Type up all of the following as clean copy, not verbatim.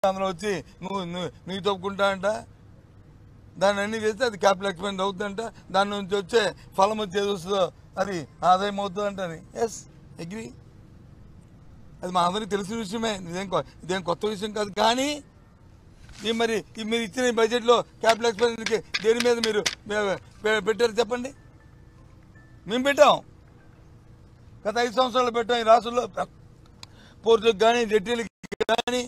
అందులో వచ్చి నువ్వు తప్పుకుంటా అంట, దాన్ని అన్ని చేస్తే అది క్యాపిటల్ ఎక్స్పెండ్ అవుతుందంట, దాని నుంచి వచ్చే ఫలం వచ్చేది వస్తుందో అది ఆదాయం అవుతుందంట అని. Yes, agree. అది మా అందరికీ తెలిసిన విషయమే, ఇదేం కొత్త విషయం కాదు. కానీ మీరు ఇచ్చిన బడ్జెట్లో క్యాపిటల్ ఎక్స్పెండిచర్కి దేని మీద మీరు పెట్టారు చెప్పండి? మేము పెట్టాం, గత 5 సంవత్సరాలు పెట్టాం. ఈ రాష్ట్రంలో పోర్టులకు కానీ జెట్టీలకు కానీ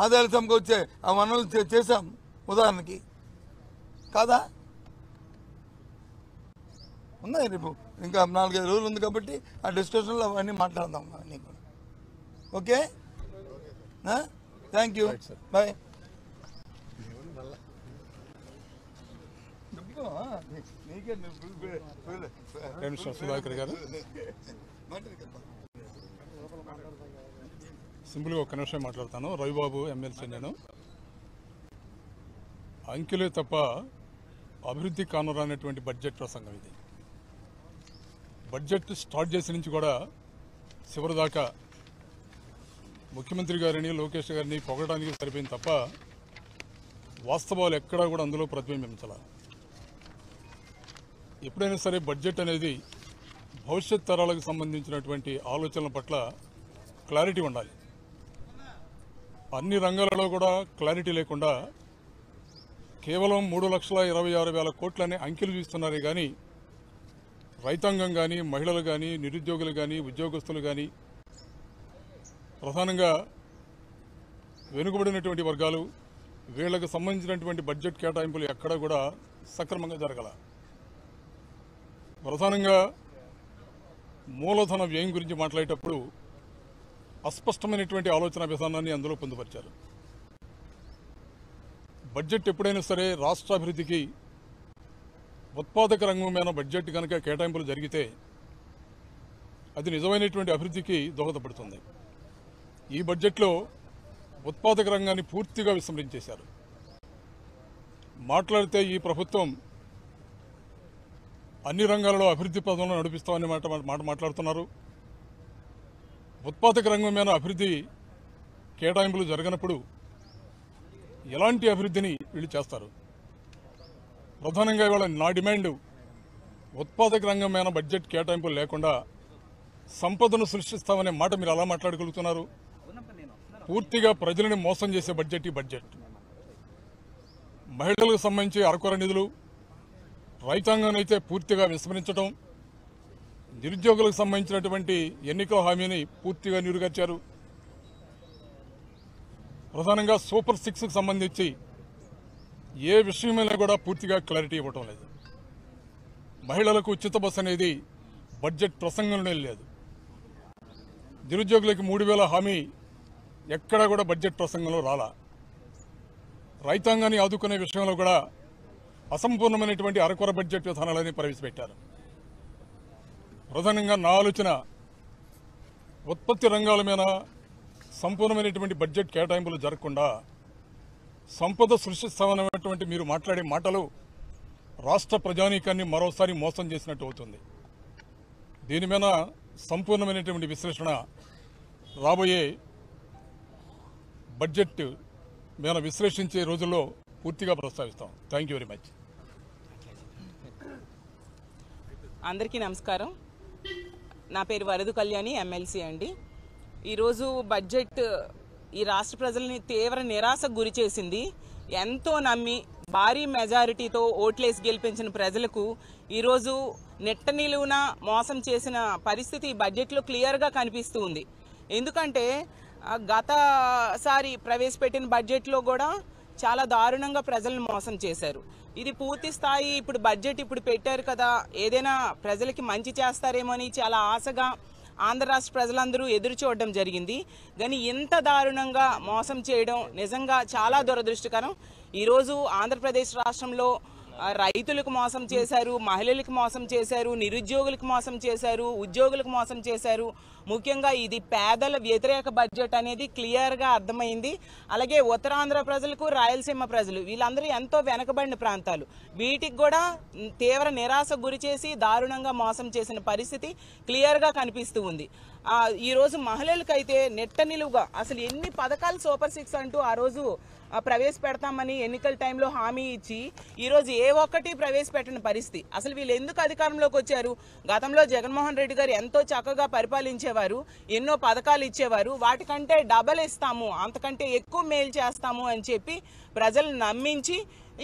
ఆదాయాల సమకూర్చే ఆ వనరులు చేశాం ఉదాహరణకి, కాదా? ఉన్నాయి. రేపు ఇంకా 4-5 రోజులు ఉంది కాబట్టి ఆ డిస్కషన్లో అవన్నీ మాట్లాడదాం అన్నీ కూడా. Okay, thank you, bye. Sudhakar గారు సింపుల్గా ఒక్క నిమిషం మాట్లాడతాను. రవిబాబు ఎమ్మెల్సీ. నేను అంకెలే తప్ప అభివృద్ధి కానురానటువంటి బడ్జెట్ ప్రసంగం ఇది. బడ్జెట్ స్టార్ట్ చేసిన నుంచి కూడా చివరి దాకా ముఖ్యమంత్రి గారిని లోకేష్ గారిని పొగడానికి సరిపోయింది తప్ప వాస్తవాలు ఎక్కడా కూడా అందులో ప్రతిబింబించాల. ఎప్పుడైనా సరే బడ్జెట్ అనేది భవిష్యత్ తరాలకు సంబంధించినటువంటి ఆలోచనల పట్ల క్లారిటీ ఉండాలి. అన్ని రంగాలలో కూడా క్లారిటీ లేకుండా కేవలం 3,26,000 కోట్లనే అంకెలు చూస్తున్నారే కానీ రైతాంగం కానీ, మహిళలు కానీ, నిరుద్యోగులు కానీ, ఉద్యోగస్తులు కానీ, ప్రధానంగా వెనుకబడినటువంటి వర్గాలు, వీళ్లకు సంబంధించినటువంటి బడ్జెట్ కేటాయింపులు ఎక్కడా కూడా సక్రమంగా జరగాల. ప్రధానంగా మూలధన వ్యయం గురించి మాట్లాడేటప్పుడు అస్పష్టమైనటువంటి ఆలోచన విధానాన్ని అందులో పొందుపరిచారు. బడ్జెట్ ఎప్పుడైనా సరే రాష్ట్ర అభివృద్ధికి ఉత్పాదక రంగమైన బడ్జెట్ కనుక కేటాయింపులు జరిగితే అది నిజమైనటువంటి అభివృద్ధికి దోహదపడుతుంది. ఈ బడ్జెట్లో ఉత్పాదక రంగాన్ని పూర్తిగా విస్మరించేశారు. మాట్లాడితే ఈ ప్రభుత్వం అన్ని రంగాలలో అభివృద్ధి పదంలో నడిపిస్తామని మాట మాట్లాడుతున్నారు. ఉత్పాదక రంగమైన అభివృద్ధి కేటాయింపులు జరగనప్పుడు ఎలాంటి అభివృద్ధిని వీళ్ళు చేస్తారు? ప్రధానంగా ఇవాళ నా డిమాండ్ ఉత్పాదక రంగమైన బడ్జెట్ కేటాయింపులు లేకుండా సంపదను సృష్టిస్తామనే మాట మీరు అలా మాట్లాడగలుగుతున్నారు? పూర్తిగా ప్రజలను మోసం చేసే బడ్జెట్ ఈ బడ్జెట్. మహిళలకు సంబంధించి అరకొర నిధులు, రైతాంగాన్ని అయితే పూర్తిగా విస్మరించడం, నిరుద్యోగులకు సంబంధించినటువంటి ఎన్నికల హామీని పూర్తిగా నీరుగార్చారు. ప్రధానంగా సూపర్ 6కు సంబంధించి ఏ విషయమైనా కూడా పూర్తిగా క్లారిటీ ఇవ్వటం లేదు. మహిళలకు ఉచిత బస్సు అనేది బడ్జెట్ ప్రసంగంలోనే లేదు. నిరుద్యోగులకు 3,000 హామీ ఎక్కడా కూడా బడ్జెట్ ప్రసంగంలో రాలా. రైతాంగాన్ని ఆదుకునే విషయంలో కూడా అసంపూర్ణమైనటువంటి అరకొర బడ్జెట్ విధానాలని ప్రవేశపెట్టారు. ప్రధానంగా నా ఆలోచన ఉత్పత్తి రంగాల మీద సంపూర్ణమైనటువంటి బడ్జెట్ కేటాయింపులు జరగకుండా సంపద సృష్టిస్తామనేటువంటి మీరు మాట్లాడే మాటలు రాష్ట్ర ప్రజానీకాన్ని మరోసారి మోసం చేసినట్టు అవుతుంది. దీని మీద సంపూర్ణమైనటువంటి విశ్లేషణ రాబోయే బడ్జెట్ మీద విశ్లేషించే రోజుల్లో పూర్తిగా ప్రస్తావిస్తాం. Thank you very much. అందరికీ నమస్కారం. నా పేరు వరదు కళ్యాణి, ఎమ్మెల్సీ అండి. ఈరోజు బడ్జెట్ ఈ రాష్ట్ర ప్రజల్ని తీవ్ర నిరాశకు గురి చేసింది. ఎంతో నమ్మి భారీ మెజారిటీతో ఓట్లేసి గెలిపించిన ప్రజలకు ఈరోజు నెట్ట నిలువున మోసం చేసిన పరిస్థితి ఈ బడ్జెట్లో క్లియర్గా కనిపిస్తూ ఉంది. ఎందుకంటే గతసారి ప్రవేశపెట్టిన బడ్జెట్లో కూడా చాలా దారుణంగా ప్రజలను మోసం చేశారు. ఇది పూర్తి స్థాయి ఇప్పుడు బడ్జెట్ ఇప్పుడు పెట్టారు కదా, ఏదైనా ప్రజలకి మంచి చేస్తారేమో అని చాలా ఆశగా ఆంధ్ర రాష్ట్ర ప్రజలందరూ ఎదురు చూడడం జరిగింది. కానీ ఇంత దారుణంగా మోసం చేయడం నిజంగా చాలా దురదృష్టకరం. ఈరోజు ఆంధ్రప్రదేశ్ రాష్ట్రంలో రైతులకు మోసం చేశారు, మహిళలకు మోసం చేశారు, నిరుద్యోగులకు మోసం చేశారు, ఉద్యోగులకు మోసం చేశారు. ముఖ్యంగా ఇది పేదల వ్యతిరేక బడ్జెట్ అనేది క్లియర్గా అర్థమైంది. అలాగే ఉత్తరాంధ్ర ప్రజలకు, రాయలసీమ ప్రజలు వీళ్ళందరూ ఎంతో వెనకబడిన ప్రాంతాలు, వీటికి కూడా తీవ్ర నిరాశకు గురి చేసి దారుణంగా మోసం చేసిన పరిస్థితి క్లియర్గా కనిపిస్తూ ఉంది. ఈ రోజు మహిళలకైతే నెట్ట నిలువుగా అసలు ఎన్ని పథకాలు సూపర్ 6 అంటూ ఆ రోజు ప్రవేశపెడతామని ఎన్నికల టైంలో హామీ ఇచ్చి ఈరోజు ఏ ఒక్కటి ప్రవేశపెట్టని పరిస్థితి. అసలు వీళ్ళు ఎందుకు అధికారంలోకి వచ్చారు? గతంలో జగన్మోహన్ రెడ్డి గారు ఎంతో చక్కగా పరిపాలించేవారు, ఎన్నో పథకాలు ఇచ్చేవారు, వాటికంటే డబల్ ఇస్తాము, అంతకంటే ఎక్కువ మేలు చేస్తాము అని చెప్పి ప్రజలు నమ్మించి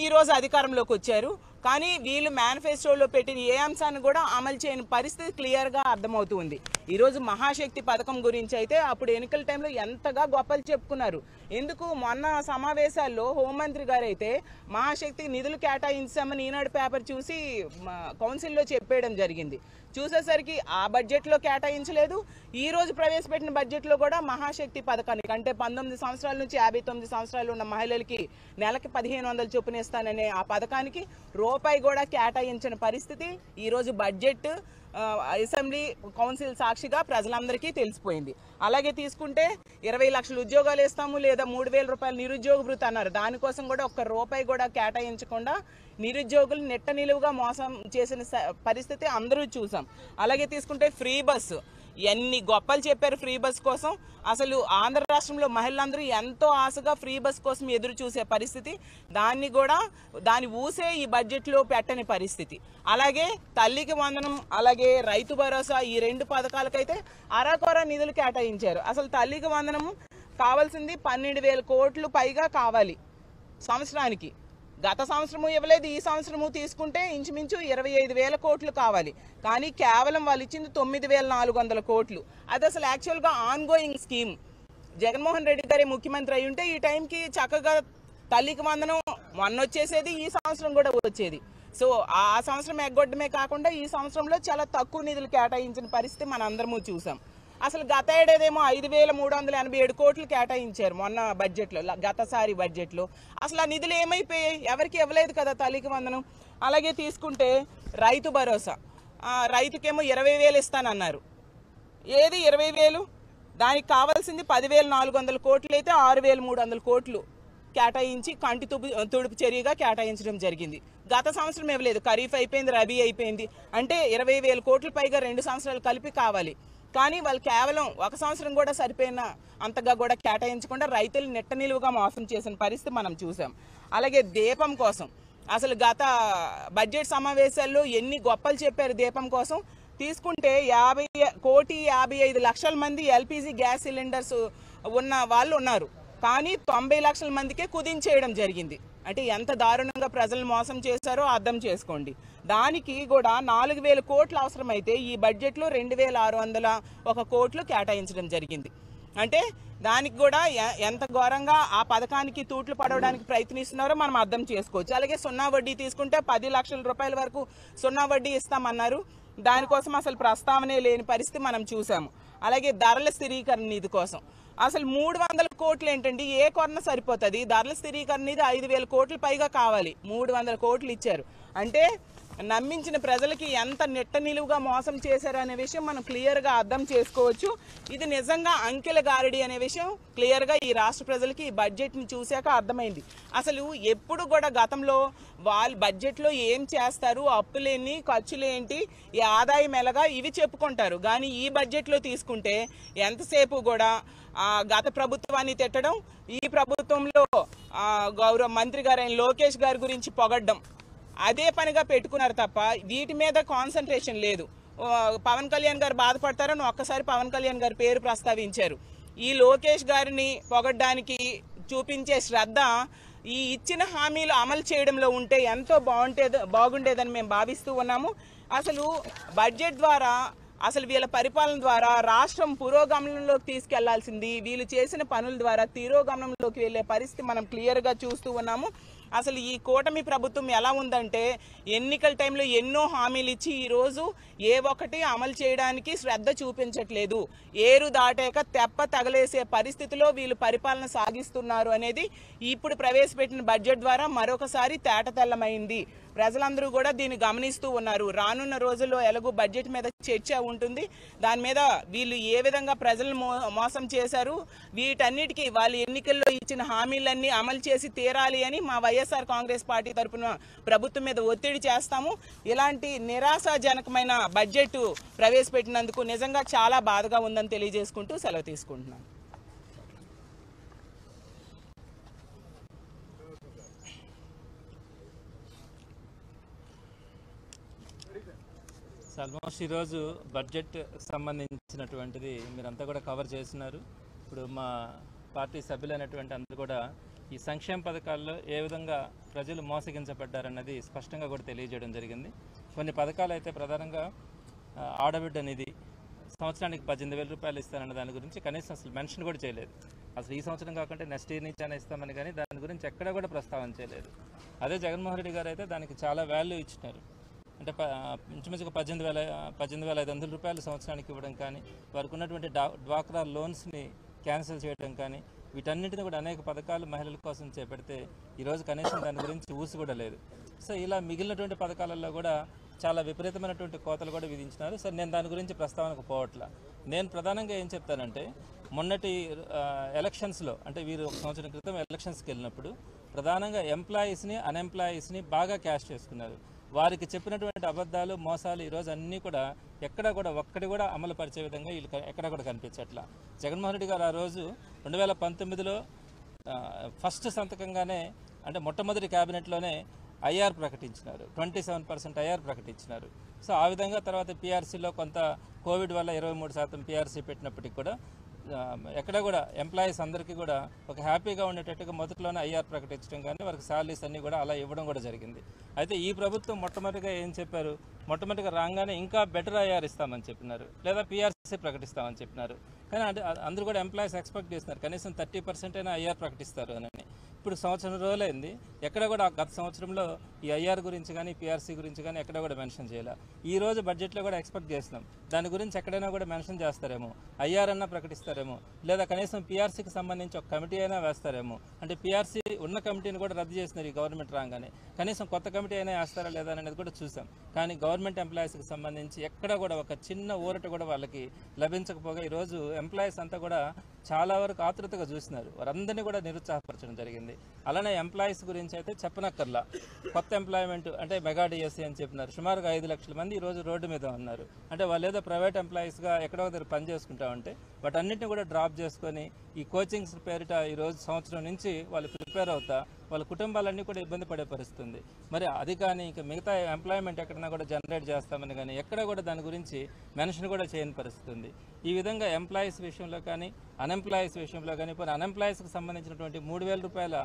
ఈరోజు అధికారంలోకి వచ్చారు. కానీ వీళ్ళు మేనిఫెస్టోలో పెట్టిన ఏ అంశాన్ని కూడా అమలు చేయని పరిస్థితి క్లియర్గా అర్థమవుతుంది. ఈరోజు మహాశక్తి పథకం గురించి అయితే అప్పుడు ఎన్నికల టైంలో ఎంతగా గొప్పలు చెప్పుకున్నారు. ఎందుకు మొన్న సమావేశాల్లో హోంమంత్రి గారు అయితే మహాశక్తికి నిధులు కేటాయించామని ఈనాడు పేపర్ చూసి కౌన్సిల్లో చెప్పేయడం జరిగింది. చూసేసరికి ఆ బడ్జెట్లో కేటాయించలేదు. ఈ రోజు ప్రవేశపెట్టిన బడ్జెట్లో కూడా మహాశక్తి పథకానికి అంటే 19 సంవత్సరాల నుంచి 59 సంవత్సరాలు ఉన్న మహిళలకి నెలకి 1500 చొప్పున ఇస్తాననే ఆ పథకానికి రూపాయి కూడా కేటాయించిన పరిస్థితి ఈరోజు బడ్జెట్ అసెంబ్లీ కౌన్సిల్ సాక్షిగా ప్రజలందరికీ తెలిసిపోయింది. అలాగే తీసుకుంటే 20 లక్షల ఉద్యోగాలు ఇస్తాము లేదా 3000 రూపాయలు నిరుద్యోగ భృతి అన్నారు. దానికోసం కూడా ఒక్క రూపాయి కూడా కేటాయించకుండా నిరుద్యోగులు నెట్ట నిలువుగా మోసం చేసిన పరిస్థితి అందరూ చూసాం. అలాగే తీసుకుంటే ఫ్రీ బస్సు ఎన్ని గొప్పలు చెప్పారు ఫ్రీ బస్ కోసం. అసలు ఆంధ్ర రాష్ట్రంలో మహిళలందరూ ఎంతో ఆశగా ఫ్రీ బస్ కోసం ఎదురు చూసే పరిస్థితి, దాని ఊసే ఈ బడ్జెట్లో పెట్టని పరిస్థితి. అలాగే తల్లికి వందనం, అలాగే రైతు భరోసా, ఈ 2 పథకాలకైతే అరాకొర నిధులు కేటాయించారు. అసలు తల్లికి వందనం కావాల్సింది 12,000 కోట్లు పైగా కావాలి సంవత్సరానికి. గత సంవత్సరము ఇవ్వలేదు, ఈ సంవత్సరము తీసుకుంటే ఇంచుమించు 25,000 కోట్లు కావాలి. కానీ కేవలం వాళ్ళు ఇచ్చింది 9,400 కోట్లు. అది అసలు యాక్చువల్గా on going scheme. Jaganmohan Reddy గారి ముఖ్యమంత్రి అయి ఉంటే ఈ టైంకి చక్కగా తల్లికి వందనం మొన్న వచ్చేసేది, ఈ సంవత్సరం కూడా వచ్చేది. సో ఆ సంవత్సరం ఎగ్గొట్టమే కాకుండా ఈ సంవత్సరంలో చాలా తక్కువ నిధులు కేటాయించిన పరిస్థితి మనందరము చూసాం. అసలు గత ఏడాదేమో 5,387 కోట్లు కేటాయించారు మొన్న బడ్జెట్లో, గతసారి బడ్జెట్లో. అసలు ఆ నిధులు ఏమైపోయాయి? ఎవరికి ఇవ్వలేదు కదా తల్లికి వందనం. అలాగే తీసుకుంటే రైతు భరోసా, రైతుకేమో 20,000 ఇస్తానన్నారు. ఏది 20,000? దానికి కావాల్సింది 10,400 కోట్లు అయితే 6,300 కోట్లు కేటాయించి కంటి తుడుపు చర్యగా కేటాయించడం జరిగింది. గత సంవత్సరం ఇవ్వలేదు, ఖరీఫ్ అయిపోయింది, రబీ అయిపోయింది, అంటే 20,000 కోట్ల పైగా 2 సంవత్సరాలు కలిపి కావాలి. కానీ వాళ్ళు కేవలం 1 సంవత్సరం కూడా సరిపోయిన అంతగా కూడా కేటాయించకుండా రైతులు నెట్ట నిలువుగా మోసం చేసిన పరిస్థితి మనం చూసాం. అలాగే దీపం కోసం అసలు గత బడ్జెట్ సమావేశాల్లో ఎన్ని గొప్పలు చెప్పారు దీపం కోసం. తీసుకుంటే 1,55,00,000 మంది ఎల్పిజి గ్యాస్ సిలిండర్స్ ఉన్న వాళ్ళు ఉన్నారు, కానీ 90 లక్షల మందికే కుదించేయడం జరిగింది. అంటే ఎంత దారుణంగా ప్రజలు మోసం చేశారో అర్థం చేసుకోండి. దానికి కూడా 4,000 కోట్లు అవసరమైతే ఈ బడ్జెట్లో 2,601 కోట్లు కేటాయించడం జరిగింది. అంటే దానికి కూడా ఎంత ఘోరంగా ఆ పథకానికి తూట్లు పడవడానికి ప్రయత్నిస్తున్నారో మనం అర్థం చేసుకోవచ్చు. అలాగే సున్నా వడ్డీ తీసుకుంటే 10 లక్షల రూపాయల వరకు సున్నా వడ్డీ ఇస్తామన్నారు. దానికోసం అసలు ప్రస్తావనే లేని పరిస్థితి మనం చూసాము. అలాగే ధరల స్థిరీకరణ నిధి కోసం అసలు 300 కోట్లు ఏంటండి? ఏ కొరన సరిపోతుంది? ధరల స్థిరీకరణ నిధి 5,000 కోట్ల పైగా కావాలి, 300 కోట్లు ఇచ్చారు. అంటే నమ్మించిన ప్రజలకి ఎంత నెట్ట నిలువుగా మోసం చేశారు అనే విషయం మనం క్లియర్గా అర్థం చేసుకోవచ్చు. ఇది నిజంగా అంకెల గారడి అనే విషయం క్లియర్గా ఈ రాష్ట్ర ప్రజలకి ఈ బడ్జెట్ని చూశాక అర్థమైంది. అసలు ఎప్పుడు కూడా గతంలో వాళ్ళు బడ్జెట్లో ఏం చేస్తారు, అప్పులేంటి, ఖర్చులేంటి, ఈ ఆదాయం ఎలాగా, ఇవి చెప్పుకుంటారు. కానీ ఈ బడ్జెట్లో తీసుకుంటే ఎంతసేపు కూడా గత ప్రభుత్వాన్ని తిట్టడం, ఈ ప్రభుత్వంలో గౌరవ మంత్రి గారైన లోకేష్ గారి గురించి పొగడ్డం, అదే పనిగా పెట్టుకున్నారు తప్ప వీటి మీద కాన్సన్ట్రేషన్ లేదు. పవన్ కళ్యాణ్ గారు బాధపడతారని ఒక్కసారి పవన్ కళ్యాణ్ గారి పేరు ప్రస్తావించారు. ఈ లోకేష్ గారిని పొగడ్డానికి చూపించే శ్రద్ధ ఈ ఇచ్చిన హామీలు అమలు చేయడంలో ఉంటే ఎంతో బాగుండేదని మేము భావిస్తూ ఉన్నాము. అసలు బడ్జెట్ ద్వారా అసలు వీళ్ళ పరిపాలన ద్వారా రాష్ట్రం పురోగమనంలోకి తీసుకెళ్లాల్సింది, వీళ్ళు చేసిన పనుల ద్వారా తిరోగమనంలోకి వెళ్లే పరిస్థితి మనం క్లియర్గా చూస్తూ ఉన్నాము. అసలు ఈ కూటమి ప్రభుత్వం ఎలా ఉందంటే ఎన్నికల టైంలో ఎన్నో హామీలు ఇచ్చి ఈరోజు ఏ ఒక్కటి అమలు చేయడానికి శ్రద్ధ చూపించట్లేదు. ఏరు దాటాక తెప్ప తగలేసే పరిస్థితిలో వీళ్ళు పరిపాలన సాగిస్తున్నారు అనేది ఇప్పుడు ప్రవేశపెట్టిన బడ్జెట్ ద్వారా మరొకసారి తేటతెల్లమైంది. ప్రజలందరూ కూడా దీన్ని గమనిస్తూ ఉన్నారు. రానున్న రోజుల్లో ఎలాగో బడ్జెట్ మీద చర్చ ఉంటుంది. దాని మీద వీళ్ళు ఏ విధంగా ప్రజలను మోసం చేశారు, వీటన్నిటికీ వాళ్ళు ఎన్నికల్లో ఇచ్చిన హామీలన్నీ అమలు చేసి తీరాలి అని మా వైఎస్ వైఎస్ఆర్ కాంగ్రెస్ పార్టీ తరఫున ప్రభుత్వం మీద ఒత్తిడి చేస్తాము. ఇలాంటి నిరాశాజనకమైన బడ్జెట్ ప్రవేశపెట్టినందుకు నిజంగా చాలా బాధగా ఉందని తెలియజేసుకుంటూ సెలవు తీసుకుంటున్నాను. ఆల్మోస్ట్ ఈరోజు బడ్జెట్ సంబంధించినటువంటిది మీరంతా కూడా కవర్ చేస్తున్నారు. ఇప్పుడు మా పార్టీ సభ్యులైనటువంటి అందరూ కూడా ఈ సంక్షేమ పథకాల్లో ఏ విధంగా ప్రజలు మోసగించబడ్డారన్నది స్పష్టంగా కూడా తెలియజేయడం జరిగింది. కొన్ని పథకాలు అయితే ప్రధానంగా ఆడబిడ్డ నిధి సంవత్సరానికి 18,000 రూపాయలు ఇస్తారన్న దాని గురించి కనీసం అసలు మెన్షన్ కూడా చేయలేదు. అసలు ఈ సంవత్సరం కాకుండా నెక్స్ట్ ఇయర్ నుంచి అయినా ఇస్తామని కానీ దాని గురించి ఎక్కడా కూడా ప్రస్తావన చేయలేదు. అదే జగన్మోహన్ రెడ్డి గారు అయితే దానికి చాలా వాల్యూ ఇచ్చినారు. అంటే ఇంచుమించుగా 18,500 రూపాయలు సంవత్సరానికి ఇవ్వడం కానీ, వారికి ఉన్నటువంటి డ్వాక్రా లోన్స్ని క్యాన్సిల్ చేయడం కానీ, వీటన్నిటిని కూడా అనేక పథకాలు మహిళల కోసం చేపడితే ఈరోజు కనీసం దాని గురించి ఊసి కూడా లేదు. సో ఇలా మిగిలినటువంటి పథకాలలో కూడా చాలా విపరీతమైనటువంటి కోతలు కూడా విధించినారు. సరే, నేను దాని గురించి ప్రస్తావనకు పోవట్లా. నేను ప్రధానంగా ఏం చెప్తానంటే, మొన్నటి ఎలక్షన్స్లో అంటే వీరు ఒక సంవత్సరం క్రితం ఎలక్షన్స్కి వెళ్ళినప్పుడు ప్రధానంగా ఎంప్లాయీస్ని అన్ఎంప్లాయీస్ని బాగా క్యాష్ చేసుకున్నారు. వారికి చెప్పినటువంటి అబద్ధాలు మోసాలు ఈరోజు అన్నీ కూడా ఎక్కడ కూడా ఒక్కటి కూడా అమలు పరిచే విధంగా వీళ్ళు ఎక్కడ కూడా కనిపించట్లా. జగన్మోహన్ రెడ్డి గారు ఆ రోజు 2019లో ఫస్ట్ సంతకంగానే అంటే మొట్టమొదటి క్యాబినెట్లోనే ఐఆర్ ప్రకటించినారు, 27% ఐఆర్ ప్రకటించినారు. సో ఆ విధంగా తర్వాత పీఆర్సీలో కొంత కోవిడ్ వల్ల 23% పీఆర్సీ పెట్టినప్పటికీ కూడా ఎక్కడ కూడా ఎంప్లాయీస్ అందరికీ కూడా ఒక హ్యాపీగా ఉండేటట్టుగా మొదట్లోనే ఐఆర్ ప్రకటించడం కానీ వారికి శాలరీస్ అన్నీ కూడా అలా ఇవ్వడం కూడా జరిగింది. అయితే ఈ ప్రభుత్వం మొట్టమొదటిగా ఏం చెప్పారు, మొట్టమొదటిగా రాగానే ఇంకా బెటర్ ఐఆర్ ఇస్తామని చెప్పినారు, లేదా పీఆర్సీ ప్రకటిస్తామని చెప్పినారు. కానీ అంటే అందరూ కూడా ఎంప్లాయీస్ ఎక్స్పెక్ట్ చేస్తున్నారు కనీసం 30% అయినా ఐఆర్ ప్రకటిస్తారు అని. ఇప్పుడు సంవత్సరం రోజులైంది, ఎక్కడ కూడా గత సంవత్సరంలో ఈ ఐఆర్ గురించి కానీ పీఆర్సీ గురించి కానీ ఎక్కడ కూడా మెన్షన్ చేయాలి. ఈ రోజు బడ్జెట్లో కూడా ఎక్స్పెక్ట్ చేస్తున్నాం దాని గురించి ఎక్కడైనా కూడా మెన్షన్ చేస్తారేమో, ఐఆర్ అన్నా ప్రకటిస్తారేమో, లేదా కనీసం పీఆర్సీకి సంబంధించి ఒక కమిటీ అయినా వేస్తారేమో. అంటే పీఆర్సీ ఉన్న కమిటీని కూడా రద్దు చేసినారు ఈ గవర్నమెంట్ రాగానే, కనీసం కొత్త కమిటీ అయినా వేస్తారా లేదా అనేది కూడా చూసాం. కానీ గవర్నమెంట్ ఎంప్లాయీస్కి సంబంధించి ఎక్కడ కూడా ఒక చిన్న ఊరట కూడా వాళ్ళకి లభించకపోగా ఈరోజు ఎంప్లాయీస్ అంతా కూడా చాలా వరకు ఆతృతగా చూసినారు. వారందరినీ కూడా నిరుత్సాహపరచడం జరిగింది. అలానే ఎంప్లాయీస్ గురించి అయితే చెప్పనక్కర్లా. కొత్త ఎంప్లాయ్మెంట్ అంటే మెగా డిఎస్సీ అని చెప్పినారు, సుమారుగా 5 లక్షల మంది ఈరోజు రోడ్డు మీద ఉన్నారు. అంటే వాళ్ళు ఏదో ప్రైవేట్ ఎంప్లాయీస్గా ఎక్కడో దగ్గర పని చేసుకుంటా ఉంటే వాటన్నింటినీ కూడా డ్రాప్ చేసుకొని ఈ కోచింగ్స్ పేరిట ఈరోజు సంవత్సరం నుంచి వాళ్ళు ప్రిపేర్ అవుతా వాళ్ళ కుటుంబాలన్నీ కూడా ఇబ్బంది పడే పరిస్థితుంది. మరి అది కానీ ఇంకా మిగతా ఎంప్లాయ్మెంట్ ఎక్కడైనా కూడా జనరేట్ చేస్తామని కానీ ఎక్కడ కూడా దాని గురించి మెన్షన్ కూడా చేయని పరిస్థితి ఉంది. ఈ విధంగా ఎంప్లాయీస్ విషయంలో కానీ అన్ఎంప్లాయీస్ విషయంలో కానీ ఇప్పుడు అన్ఎంప్లాయీస్కి సంబంధించినటువంటి 3,000 రూపాయల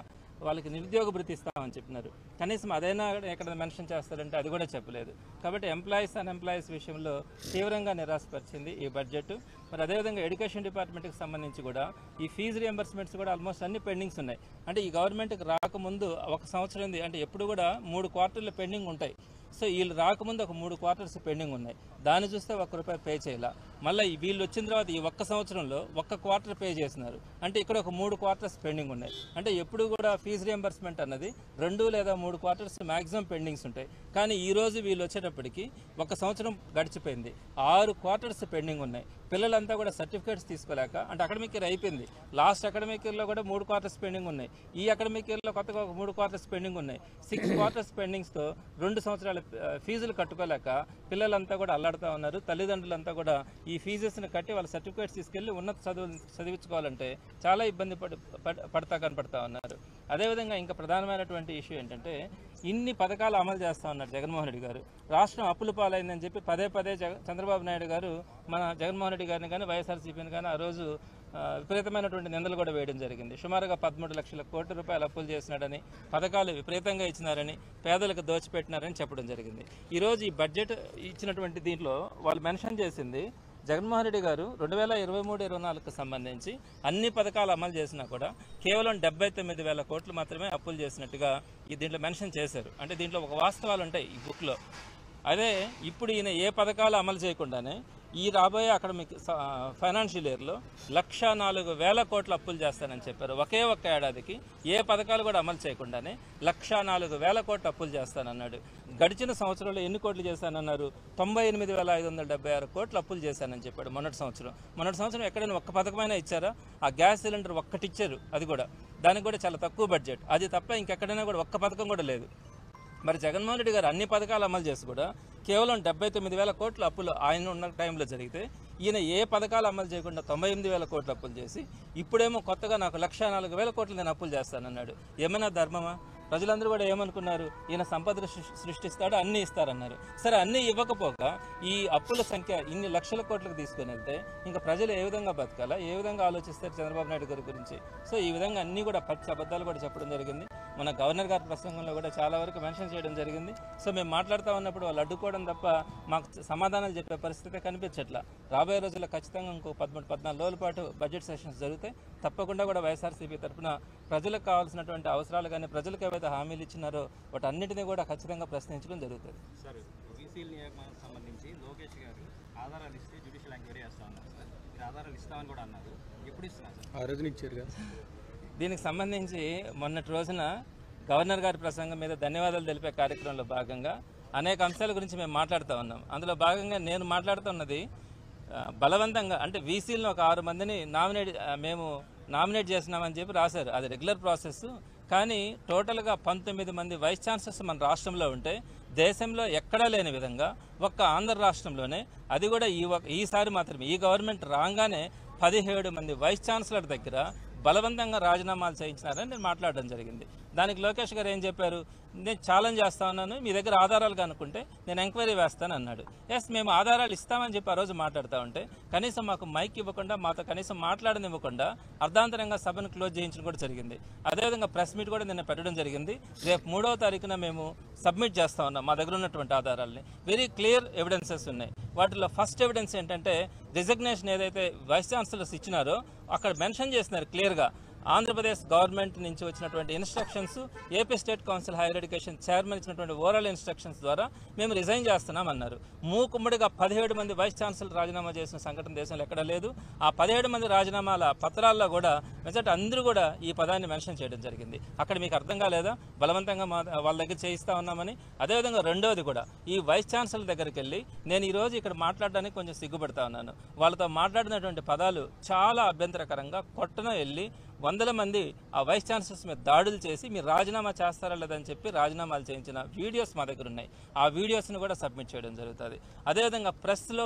వాళ్ళకి నిరుద్యోగ భృతి ఇస్తామని చెప్పినారు, కనీసం అదైనా ఎక్కడ మెన్షన్ చేస్తారంటే అది కూడా చెప్పలేదు. కాబట్టి ఎంప్లాయీస్ అన్ఎంప్లాయీస్ విషయంలో తీవ్రంగా నిరాశపరిచింది ఈ బడ్జెట్. మరి అదేవిధంగా ఎడ్యుకేషన్ డిపార్ట్మెంట్కి సంబంధించి కూడా ఈ ఫీజు రియంబర్స్మెంట్స్ కూడా ఆల్మోస్ట్ అన్ని పెండింగ్స్ ఉన్నాయి. అంటే ఈ గవర్నమెంట్కి రాకముందు ఒక సంవత్సరం ఉంది, అంటే ఎప్పుడు కూడా 3 క్వార్టర్లు పెండింగ్ ఉంటాయి. సో వీళ్ళు రాకముందు ఒక 3 క్వార్టర్స్ పెండింగ్ ఉన్నాయి, దాన్ని చూస్తే ₹1 పే చేయాల. మళ్ళీ వీళ్ళు వచ్చిన తర్వాత ఈ ఒక్క సంవత్సరంలో 1 క్వార్టర్ పే చేసినారు, అంటే ఇక్కడ ఒక 3 క్వార్టర్స్ పెండింగ్ ఉన్నాయి. అంటే ఎప్పుడు కూడా ఫీజు రియంబర్స్మెంట్ అన్నది 2 లేదా 3 క్వార్టర్స్ మ్యాక్సిమం పెండింగ్స్ ఉంటాయి. కానీ ఈ రోజు వీళ్ళు వచ్చేటప్పటికి 1 సంవత్సరం గడిచిపోయింది, 6 క్వార్టర్స్ పెండింగ్ ఉన్నాయి. పిల్లలంతా కూడా సర్టిఫికేట్స్ తీసుకోలేక, అంటే అకాడమిక్ ఇయర్ అయిపోయింది, లాస్ట్ అకాడమిక్ ఇయర్లో కూడా 3 క్వార్టర్స్ పెండింగ్ ఉన్నాయి, ఈ అకాడమిక్ ఇయర్లో కొత్తగా ఒక 3 క్వార్టర్స్ పెండింగ్ ఉన్నాయి. 6 క్వార్టర్స్ పెండింగ్స్తో 2 సంవత్సరాల ఫీజులు కట్టుకోలేక పిల్లలంతా కూడా అల్లాడుతూ ఉన్నారు. తల్లిదండ్రులంతా కూడా ఈ ఫీజెస్ని కట్టి వాళ్ళ సర్టిఫికేట్స్ తీసుకెళ్లి ఉన్నత చదివించుకోవాలంటే చాలా ఇబ్బంది కనపడతా ఉన్నారు. అదేవిధంగా ఇంకా ప్రధానమైనటువంటి ఇష్యూ ఏంటంటే, ఇన్ని పథకాలు అమలు చేస్తూ ఉన్నారు జగన్మోహన్ రెడ్డి గారు. రాష్ట్రం అప్పుల పాలైందని చెప్పి పదే చంద్రబాబు నాయుడు గారు మన జగన్మోహన్ రెడ్డి గారిని కానీ వైఎస్ఆర్సీపీని కానీ ఆ రోజు విపరీతమైనటువంటి నిందలు కూడా వేయడం జరిగింది. సుమారుగా 13 లక్షల కోట్ల రూపాయలు అప్పులు చేసినాడని, పథకాలు విపరీతంగా ఇచ్చినారని, పేదలకు దోచిపెట్టినారని చెప్పడం జరిగింది. ఈరోజు ఈ బడ్జెట్ ఇచ్చినటువంటి దీంట్లో వాళ్ళు మెన్షన్ చేసింది, జగన్మోహన్ రెడ్డి గారు 2023-24కు సంబంధించి అన్ని పథకాలు అమలు చేసినా కూడా కేవలం 79,000 కోట్లు మాత్రమే అప్పులు చేసినట్టుగా ఈ దీంట్లో మెన్షన్ చేశారు. అంటే దీంట్లో ఒక వాస్తవాలు ఉంటాయి ఈ బుక్లో. అదే ఇప్పుడు ఈయన ఏ పథకాలు అమలు చేయకుండానే ఈ రాబోయే అకాడమిక్ ఫైనాన్షియల్ ఇయర్లో 104,000 కోట్ల అప్పులు చేస్తానని చెప్పారు. ఒకే ఒక్క ఏడాదికి ఏ పథకాలు కూడా అమలు చేయకుండానే 104,000 కోట్ల అప్పులు చేస్తానన్నాడు. గడిచిన సంవత్సరంలో ఎన్ని కోట్లు చేశానన్నారు? 98,576 కోట్ల అప్పులు చేశానని చెప్పాడు మొన్నటి సంవత్సరం. ఎక్కడైనా ఒక్క పథకమైనా ఇచ్చారా? ఆ గ్యాస్ సిలిండర్ ఒక్కటి ఇచ్చారు, అది కూడా దానికి కూడా చాలా తక్కువ బడ్జెట్. అది తప్ప ఇంకెక్కడైనా కూడా ఒక్క పథకం కూడా లేదు. మరి జగన్మోహన్ రెడ్డి గారు అన్ని పథకాలు అమలు చేసి కూడా కేవలం 79,000 కోట్ల అప్పులు ఆయన ఉన్న టైంలో జరిగితే ఈయన ఏ పథకాలు అమలు చేయకుండా 98,000 కోట్ల అప్పులు చేసి ఇప్పుడేమో కొత్తగా నాకు 104,000 కోట్లు నేను అప్పులు చేస్తానన్నాడు. ఏమైనా ధర్మమా? ప్రజలందరూ కూడా ఏమనుకున్నారు, ఈయన సంపద సృష్టిస్తాడు, అన్నీ ఇస్తారన్నారు. సరే, అన్నీ ఇవ్వకపోగా ఈ అప్పుల సంఖ్య ఇన్ని లక్షల కోట్లకు తీసుకుని వెళ్తే ఇంకా ప్రజలు ఏ విధంగా బతకాలా, ఏ విధంగా ఆలోచిస్తారు చంద్రబాబు నాయుడు గారి గురించి? సో ఈ విధంగా అన్నీ కూడా పచ్చి అబద్ధాలు కూడా చెప్పడం జరిగింది. మన గవర్నర్ గారి ప్రసంగంలో కూడా చాలా వరకు మెన్షన్ చేయడం జరిగింది. సో మేము మాట్లాడుతూ ఉన్నప్పుడు వాళ్ళు అడ్డుకోవడం తప్ప మాకు సమాధానాలు చెప్పే పరిస్థితి కనిపించట్లా. రాబోయే రోజుల్లో ఖచ్చితంగా ఇంకో 13-14 రోజుల పాటు బడ్జెట్ సెషన్స్ జరుగుతాయి. తప్పకుండా కూడా వైఎస్ఆర్సీపీ తరఫున ప్రజలకు కావాల్సినటువంటి అవసరాలు కానీ, ప్రజలకు ఏవైతే హామీలు ఇచ్చినారో వాటన్నిటినీ కూడా ఖచ్చితంగా ప్రశ్నించడం జరుగుతుంది. సార్, బీసీల నియామకానికి సంబంధించి లోకేష్ గారు ఆధారాలు ఇస్తే జ్యుడిషియల్ ఎంక్వైరీ చేస్తా ఉన్నారు సార్. మీరు ఆధారాలు ఇస్తామని కూడా అన్నారు. ఎప్పుడు ఇస్తున్నారు సార్? ఆ రోజున ఇచ్చారు కదా. దీనికి సంబంధించి మొన్నటి రోజున గవర్నర్ గారి ప్రసంగం మీద ధన్యవాదాలు తెలిపే కార్యక్రమంలో భాగంగా అనేక అంశాల గురించి మేము మాట్లాడుతూ ఉన్నాం. అందులో భాగంగా నేను మాట్లాడుతున్నది బలవంతంగా అంటే వీసీలను ఒక 6 మందిని మేము నామినేట్ చేసినామని చెప్పి రాశారు. అది రెగ్యులర్ ప్రాసెస్. కానీ టోటల్గా 19 మంది వైస్ ఛాన్సలర్స్ మన రాష్ట్రంలో ఉంటే దేశంలో ఎక్కడా లేని విధంగా ఒక్క ఆంధ్ర రాష్ట్రంలోనే, అది కూడా ఈసారి మాత్రమే ఈ గవర్నమెంట్ రాగానే 17 మంది వైస్ ఛాన్సలర్ దగ్గర బలవంతంగా రాజీనామాలు చేయించినారని నేను మాట్లాడడం జరిగింది. దానికి లోకేష్ గారు ఏం చెప్పారు, నేను ఛాలెంజ్ చేస్తా ఉన్నాను, మీ దగ్గర ఆధారాలు కనుక్కుంటే నేను ఎంక్వైరీ వేస్తాను అన్నాడు. ఎస్, మేము ఆధారాలు ఇస్తామని చెప్పి ఆ రోజు మాట్లాడుతూ ఉంటే కనీసం మాకు మైక్ ఇవ్వకుండా, మాతో కనీసం మాట్లాడనివ్వకుండా అర్ధాంతరంగా సభను క్లోజ్ చేయించడం కూడా జరిగింది. అదేవిధంగా ప్రెస్ మీట్ కూడా నిన్న పెట్టడం జరిగింది. రేపు 3వ తారీఖున మేము సబ్మిట్ చేస్తా ఉన్నాం మా దగ్గర ఉన్నటువంటి ఆధారాలని. వెరీ క్లియర్ ఎవిడెన్సెస్ ఉన్నాయి. వాటిలో ఫస్ట్ ఎవిడెన్స్ ఏంటంటే రిజిగ్నేషన్ ఏదైతే వైస్ ఛాన్సలర్స్ ఇచ్చినారో అక్కడ మెన్షన్ చేస్తున్నారు క్లియర్గా, ఆంధ్రప్రదేశ్ గవర్నమెంట్ నుంచి వచ్చినటువంటి instructions, AP state council higher education chairman ఇచ్చినటువంటి ఓరల్ ఇన్స్ట్రక్షన్స్ ద్వారా మేము రిజైన్ చేస్తున్నామన్నారు. మూకుమ్మడిగా 17 మంది వైస్ ఛాన్సలర్ రాజీనామా చేసిన సంఘటన దేశంలో ఎక్కడా లేదు. ఆ 17 మంది రాజీనామాల పత్రాల్లో కూడా మెజార్టీ అందరూ కూడా ఈ పదాన్ని మెన్షన్ చేయడం జరిగింది. అక్కడ మీకు అర్థం కాలేదా బలవంతంగా వాళ్ళ దగ్గర చేయిస్తా ఉన్నామని? అదేవిధంగా రెండోది కూడా ఈ వైస్ ఛాన్సలర్ దగ్గరికి వెళ్ళి నేను ఈరోజు ఇక్కడ మాట్లాడడానికి కొంచెం సిగ్గుపడతా ఉన్నాను. వాళ్ళతో మాట్లాడినటువంటి పదాలు చాలా అభ్యంతరకరంగా, కొట్టన వెళ్ళి 100 మంది ఆ వైస్ ఛాన్సలర్స్ మీద దాడులు చేసి మీరు రాజీనామా చేస్తారా లేదని చెప్పి రాజీనామాలు చేయించిన వీడియోస్ మా దగ్గర ఉన్నాయి. ఆ వీడియోస్ని కూడా సబ్మిట్ చేయడం జరుగుతుంది. అదేవిధంగా ప్రెస్లో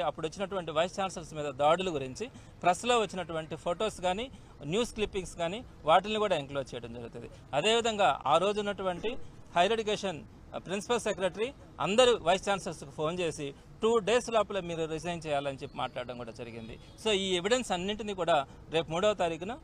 అప్పుడు వచ్చినటువంటి వైస్ ఛాన్సలర్స్ మీద దాడుల గురించి ప్రెస్లో వచ్చినటువంటి ఫొటోస్ కానీ, న్యూస్ క్లిప్పింగ్స్ కానీ వాటిని కూడా ఎంక్లోజ్ చేయడం జరుగుతుంది. అదేవిధంగా ఆ రోజు ఉన్నటువంటి హైయర్ ఎడ్యుకేషన్ ప్రిన్సిపల్ సెక్రటరీ అందరూ వైస్ ఛాన్సలర్స్కి ఫోన్ చేసి 2 days లోపల మీరు రిజైన్ చేయాలని చెప్పి మాట్లాడడం కూడా జరిగింది. సో ఈ ఎవిడెన్స్ అన్నింటినీ కూడా రేపు 3వ తారీఖున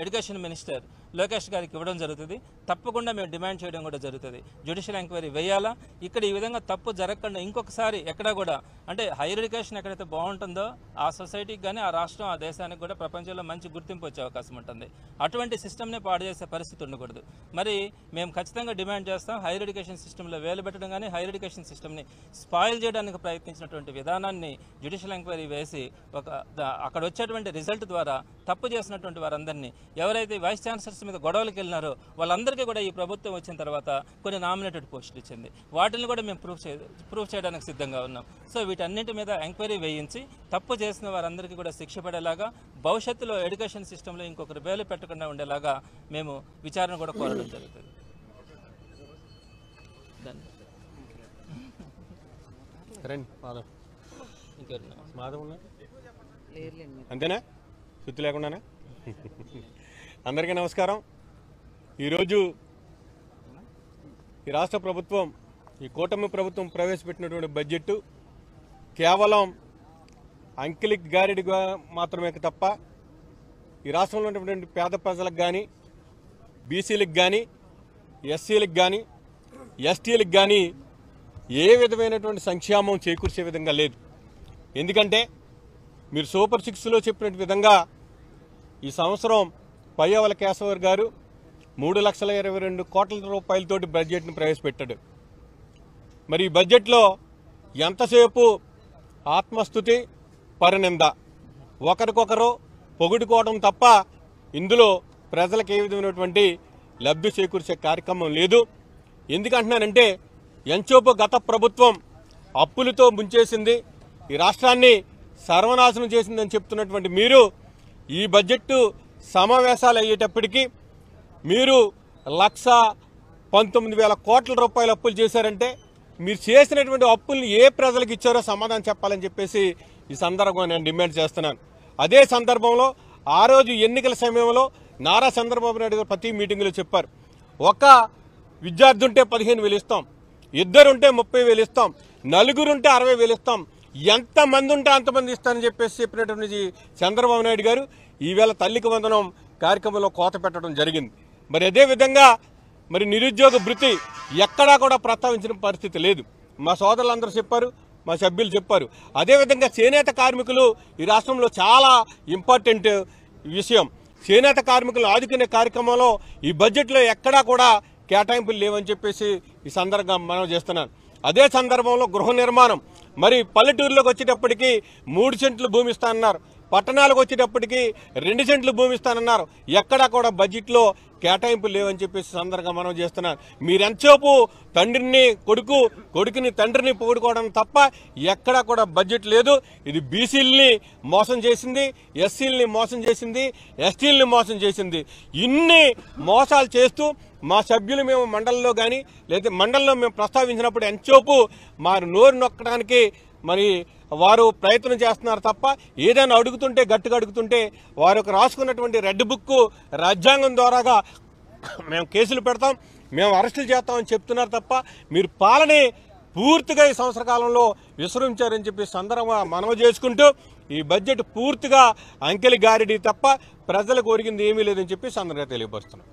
ఎడ్యుకేషన్ మినిస్టర్ లోకేష్ గారికి ఇవ్వడం జరుగుతుంది. తప్పకుండా మేము డిమాండ్ చేయడం కూడా జరుగుతుంది. జ్యుడిషియల్ ఎంక్వైరీ వేయాలా, ఇక్కడ ఈ విధంగా తప్పు జరగకుండా ఇంకొకసారి ఎక్కడా కూడా అంటే హైయర్ ఎడ్యుకేషన్ ఎక్కడైతే బాగుంటుందో ఆ సొసైటీకి కానీ, ఆ రాష్ట్రం, ఆ దేశానికి కూడా ప్రపంచంలో మంచి గుర్తింపు వచ్చే అవకాశం ఉంటుంది. అటువంటి సిస్టమ్నే పాడు చేసే పరిస్థితి ఉండకూడదు. మరి మేము ఖచ్చితంగా డిమాండ్ చేస్తాం, హైయర్ ఎడ్యుకేషన్ సిస్టంలో వేలు పెట్టడం కానీ, హైయర్ ఎడ్యుకేషన్ సిస్టమ్ని స్పాయిల్ చేయడానికి ప్రయత్నించినటువంటి విధానాన్ని జ్యుడిషియల్ ఎంక్వైరీ వేసి అక్కడ వచ్చేటువంటి రిజల్ట్ ద్వారా తప్పు చేసినటువంటి వారందరినీ, ఎవరైతే వైస్ ఛాన్సలర్స్ మీద గొడవలకు వెళ్ళినారో వాళ్ళందరికీ కూడా ఈ ప్రభుత్వం వచ్చిన తర్వాత కొన్ని నామినేటెడ్ పోస్టులు ఇచ్చింది. వాటిని కూడా మేము ప్రూఫ్ చేయడానికి సిద్ధంగా ఉన్నాం. సో వీటన్నిటి మీద ఎంక్వైరీ వేయించి తప్పు చేసిన వారందరికీ కూడా శిక్ష పడేలాగా, భవిష్యత్తులో ఎడ్యుకేషన్ సిస్టంలో ఇంకొకరు వేలు పెట్టకుండా ఉండేలాగా మేము విచారణ కూడా కోరడం జరుగుతుంది. అంతేనా? సుత్తి లేకుండానే. అందరికీ నమస్కారం. ఈరోజు ఈ రాష్ట్ర ప్రభుత్వం, ఈ కూటమి ప్రభుత్వం ప్రవేశపెట్టినటువంటి బడ్జెట్ కేవలం అంకిలిక్ గారిడిగా మాత్రమే తప్ప ఈ రాష్ట్రంలో ఉన్నటువంటి పేద ప్రజలకు కానీ, బీసీలకు కానీ, ఎస్సీలకు కానీ, ఎస్టీలకు కానీ ఏ విధమైనటువంటి సంక్షేమం చేకూర్చే విధంగా లేదు. ఎందుకంటే మీరు సూపర్ 6లో చెప్పిన విధంగా ఈ సంవత్సరం పయ్యావుల కేశవర్ గారు 3,22 కోట్ల రూపాయలతోటి బడ్జెట్ను ప్రవేశపెట్టాడు. మరి ఈ బడ్జెట్లో ఎంతసేపు ఆత్మస్తుతి, పరనింద, ఒకరికొకరు పొగుడుకోవడం తప్ప ఇందులో ప్రజలకు ఏ విధమైనటువంటి లబ్ధి చేకూర్చే కార్యక్రమం లేదు. ఎందుకంటున్నానంటే ఎంచోపు గత ప్రభుత్వం అప్పులతో ముంచేసింది, ఈ రాష్ట్రాన్ని సర్వనాశనం చేసిందని చెప్తున్నటువంటి మీరు ఈ బడ్జెట్ సమావేశాలు అయ్యేటప్పటికీ మీరు 1,19,000 కోట్ల రూపాయల అప్పులు చేశారంటే మీరు చేసినటువంటి అప్పుల్ని ఏ ప్రజలకు ఇచ్చారో సమాధానం చెప్పాలని చెప్పేసి ఈ సందర్భంగా నేను డిమాండ్ చేస్తున్నాను. అదే సందర్భంలో ఆ రోజు ఎన్నికల సమయంలో నారా చంద్రబాబు నాయుడు గారు ప్రతి మీటింగ్లో చెప్పారు, ఒక విద్యార్థి ఉంటే 15,000 ఇస్తాం, ఇద్దరుంటే 30,000 ఇస్తాం, నలుగురుంటే 60,000 ఇస్తాం, ఎంతమంది ఉంటే అంతమంది ఇస్తానని చెప్పేసి చెప్పినటువంటి చంద్రబాబు నాయుడు గారు ఈవేళ తల్లికి వందనం కార్యక్రమంలో కోత పెట్టడం జరిగింది. మరి అదేవిధంగా మరి నిరుద్యోగ భృతి ఎక్కడా కూడా ప్రస్తావించిన పరిస్థితి లేదు. మా సోదరులందరూ చెప్పారు, మా సభ్యులు చెప్పారు. అదేవిధంగా చేనేత కార్మికులు ఈ రాష్ట్రంలో చాలా ఇంపార్టెంట్ విషయం. చేనేత కార్మికులను ఆదుకునే కార్యక్రమంలో ఈ బడ్జెట్లో ఎక్కడా కూడా కేటాయింపులు లేవని చెప్పేసి ఈ సందర్భంగా మనం చేస్తున్నాను. అదే సందర్భంలో గృహ నిర్మాణం మరి పల్లెటూరులోకి వచ్చేటప్పటికి 3 సెంట్లు భూమి ఇస్తానన్నారు, పట్టణాలకు వచ్చేటప్పటికి 2 సెంట్లు భూమి ఇస్తానన్నారు. ఎక్కడా కూడా బడ్జెట్లో కేటాయింపులు లేవని చెప్పేసి సందర్భంగా మనం చేస్తున్నాను. మీరెంతసేపు తండ్రిని కొడుకుని తండ్రిని పొగుడుకోవడం తప్ప ఎక్కడా కూడా బడ్జెట్ లేదు. ఇది బీసీలని మోసం చేసింది, ఎస్సీలని మోసం చేసింది, ఎస్టీలని మోసం చేసింది. ఇన్ని మోసాలు చేస్తూ మా సభ్యులు మేము మండలంలో కానీ లేదా మండలంలో మేము ప్రస్తావించినప్పుడు ఎంతసేపు మా నోరు నొక్కడానికి మరి వారు ప్రయత్నం చేస్తున్నారు తప్ప ఏదైనా అడుగుతుంటే గట్టిగా అడుగుతుంటే వారు రాసుకున్నటువంటి రెడ్ బుక్ రాజ్యాంగం ద్వారాగా మేము కేసులు పెడతాం, మేము అరెస్టులు చేస్తామని చెప్తున్నారు తప్ప మీరు పాలనే పూర్తిగా ఈ సంవత్సర కాలంలో విస్మరించారని చెప్పి సందర్భంగా మనవి చేసుకుంటూ ఈ బడ్జెట్ పూర్తిగా అంకెలి గారిడి తప్ప ప్రజలకు ఒరిగింది ఏమీ లేదని చెప్పి సందర్భంగా తెలియపరుస్తున్నాం.